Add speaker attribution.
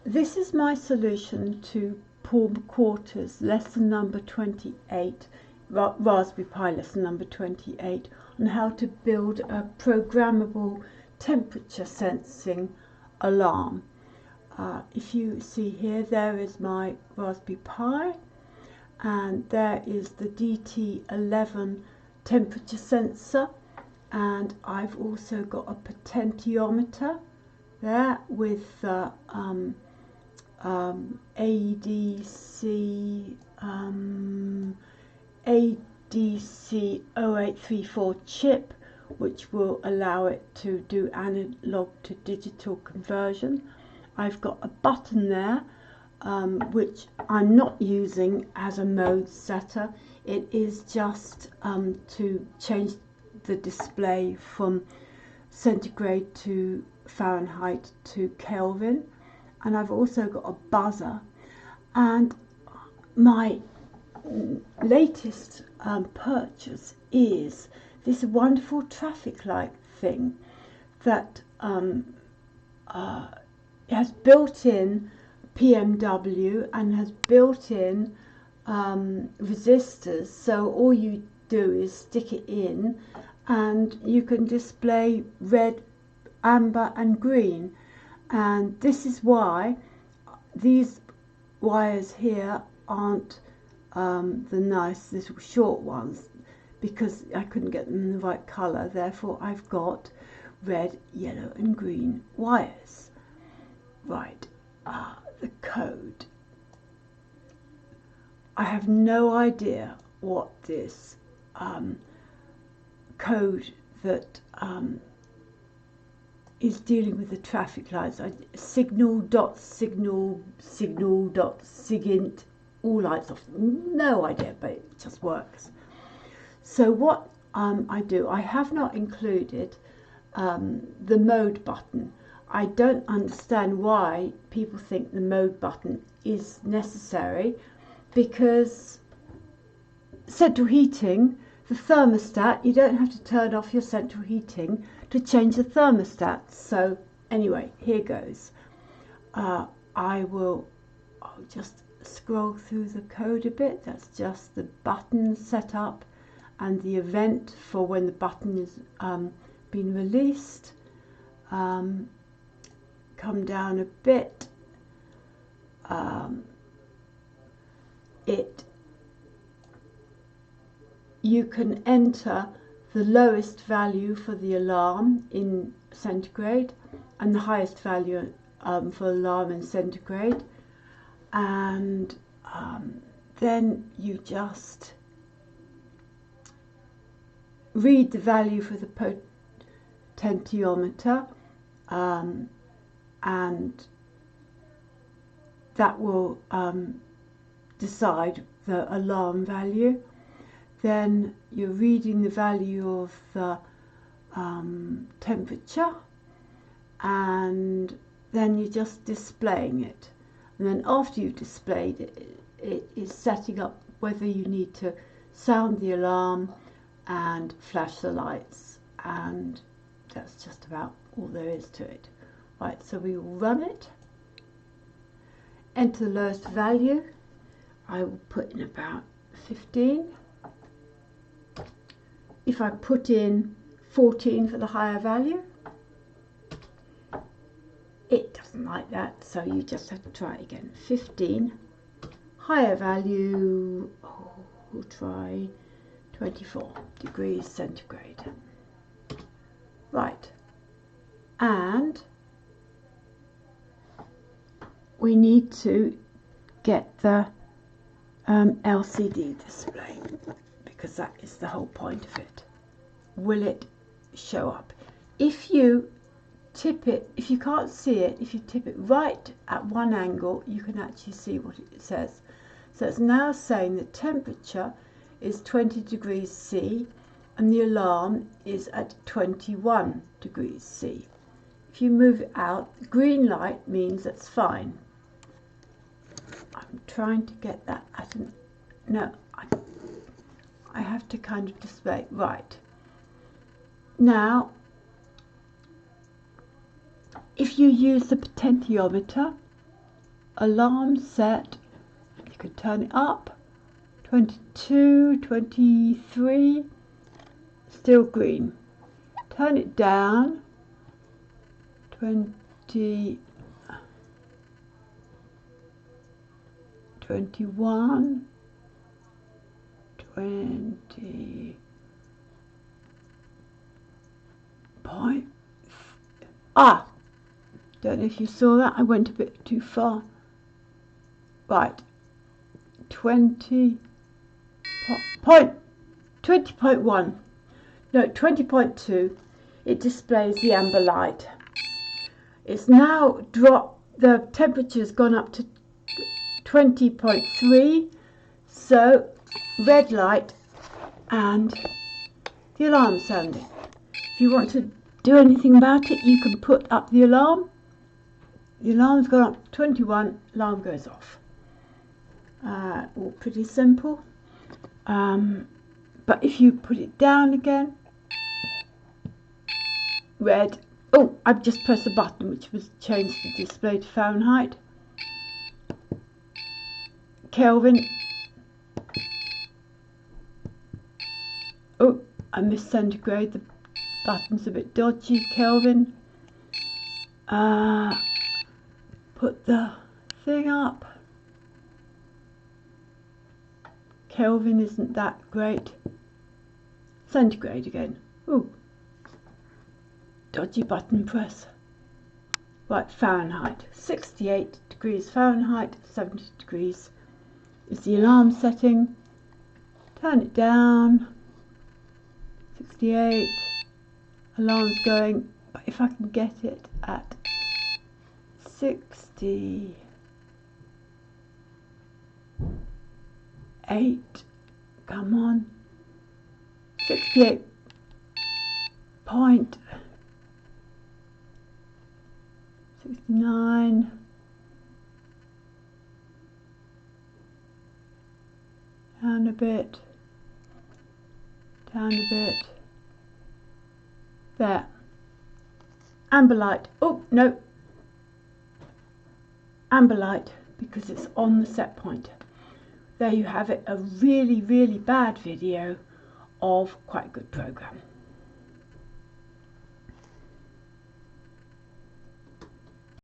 Speaker 1: this is my solution to poor quarters less than number 28, Raspberry Pi less than number 28, on how to build a programmable temperature sensing alarm. If you see here, there is my Raspberry Pi, and there is the DT11 temperature sensor, and I've also got a potentiometer there with the ADC 0834 chip, which will allow it to do analog to digital conversion. I've got a button there, which I'm not using as a mode setter. It is just to change the display from centigrade to Fahrenheit to Kelvin. And I've also got a buzzer. And my latest purchase is this wonderful traffic light thing that has built-in PMW and has built-in resistors, so all you do is stick it in and you can display red, amber and green. And this is why these wires here aren't the nice little short ones, because I couldn't get them in the right colour. Therefore I've got red, yellow and green wires. Right, the code. I have no idea what this code that is dealing with the traffic lights. Signal.SIGINT, all lights off. No idea, but it just works. So what I do, I have not included the mode button. I don't understand why people think the mode button is necessary, because central heating, the thermostat, you don't have to turn off your central heating to change the thermostat. So anyway, here goes. I'll just scroll through the code a bit. That's just the button setup and the event for when the button is been released. Come down a bit. You can enter the lowest value for the alarm in centigrade and the highest value for alarm in centigrade, and then you just read the value for the potentiometer, and that will decide the alarm value. Then you're reading the value of the temperature, and then you're just displaying it. And then after you've displayed it, it is setting up whether you need to sound the alarm and flash the lights, and that's just about all there is to it. Right, so we will run it, enter the lowest value. I will put in about 15. If I put in 14 for the higher value, it doesn't like that, so you just have to try it again. 15, higher value, we'll try 24 degrees centigrade. Right, and we need to get the LCD display, because that is the whole point of it. Will it show up? If you tip it, if you can't see it, if you tip it right at one angle, you can actually see what it says. So it's now saying the temperature is 20 degrees C and the alarm is at 21 degrees C. If you move it out, the green light means that's fine. I'm trying to get that at an, no, I have to kind of display, right. Now, if you use the potentiometer, alarm set. You can turn it up. 22, 23, still green. Turn it down. 20, 21, 20. Point. Don't know if you saw that. I went a bit too far. Right. 20.1. No, 20.2. It displays the amber light. It's now dropped. The temperature's gone up to 20.3. So red light and the alarm sounding. If you want to do anything about it, you can put up the alarm. The alarm's gone up to 21, alarm goes off. All pretty simple. But if you put it down again, red. Oh, I've just pressed a button which was changed the display to Fahrenheit. Kelvin. Oh, I missed centigrade. The button's a bit dodgy. Kelvin. Put the thing up. Kelvin isn't that great. Centigrade again. Ooh. Dodgy button press. Right, Fahrenheit. 68 degrees Fahrenheit, 70 degrees is the alarm setting. Turn it down. 68. Alarm's going, but if I can get it at 68. Come on. 68 point. 69. Down a bit. Down a bit. There. Amber light. Oh, no. Amber light because it's on the set pointer. There you have it. A really, really bad video of quite a good program.